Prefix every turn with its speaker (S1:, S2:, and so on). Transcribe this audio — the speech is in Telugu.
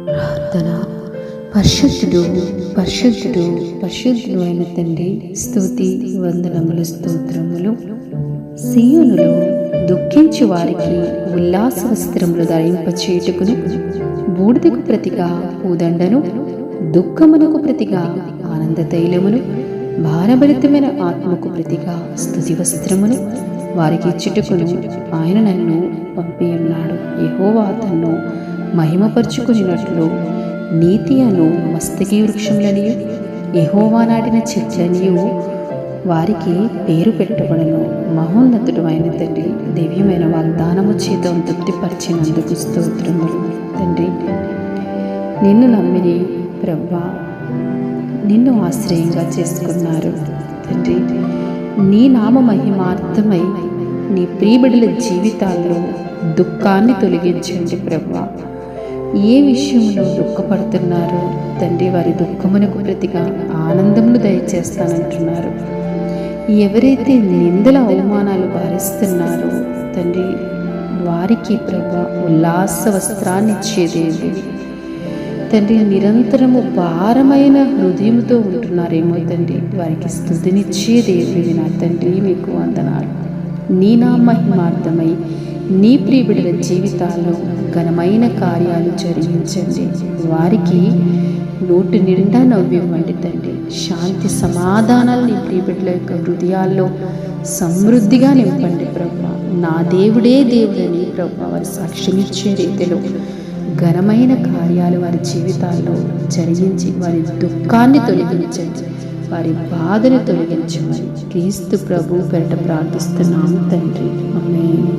S1: ప్రార్థన. పరిశుద్ధుడు పరిశుద్ధుడు పరిశుద్ధుడు అయిన తండ్రి, స్తుతి వందనములు స్తోత్రములు. సీయోనులో దుఃఖించు వారికి ఉల్లాస వస్త్రములు ధరింపచేయుటకును, బూడిదకు ప్రతిగా పూదండను, దుఃఖమునకు ప్రతిగా ఆనంద తైలమును, భారభరితమైన ఆత్మకు ప్రతిగా స్తుతి వస్త్రమును వారికి ఇచ్చుటకును ఆయన నన్ను పంపి ఉన్నాడు. యెహోవా తన్ను మహిమపరుచుకునినట్లు నీతి అను మస్తకి వృక్షములనియు, యెహోవా నాటిన చెట్లనియు వారికి పేరు పెట్టబడను. మహోన్నతుడు అయిన తండ్రి, దివ్యమైన వాగ్దానము చేత తృప్తిపరిచినందుకు స్తోత్రములు. తండ్రి, నిన్ను నమ్మిని ప్రభువా, నిన్ను ఆశ్రయంగా చేసుకున్నారు. తండ్రి, నీ నామ మహిమార్థమై నీ ప్రియబిడ్డల జీవితాల్లో దుఃఖాన్ని తొలగించండి ప్రభువా. ఏ విషయంలో దుఃఖపడుతున్నారో తండ్రి, వారి దుఃఖమునకు ప్రతిగా ఆనందమును దయచేస్తానంటున్నారు. ఎవరైతే నిందల అవమానాలు భరిస్తున్నారో తండ్రి, వారికి ప్రభువా ఉల్లాస వస్త్రాన్ని ఇచ్చే దేవుడివి తండ్రి. నిరంతరము భారమైన హృదయంతో ఉంటున్నారేమో తండ్రి, వారికి స్తుతినిచ్చే దేవుడివి నా తండ్రి. మీకు వందనాలు. నీ నా మహిమార్థమై నీ ప్రియబిడ్డల జీవితాల్లో ఘనమైన కార్యాలు జరిగించండి. వారికి నోటి నిండా నవ్వివ్వండి తండ్రి. శాంతి సమాధానాలు నీ ప్రియబిడ్డల యొక్క హృదయాల్లో సమృద్ధిగా నింపండి ప్రభువా. నా దేవుడే దేవుడని ప్రభువా వారి సాక్ష్యమిచ్చే రీతిలో ఘనమైన కార్యాలు వారి జీవితాల్లో జరిగించి వారి దుఃఖాన్ని తొలగించండి, వారి బాధను తొలగించమని క్రీస్తు ప్రభు పేరిట ప్రార్థిస్తున్నాము తండ్రి. ఆమేన్.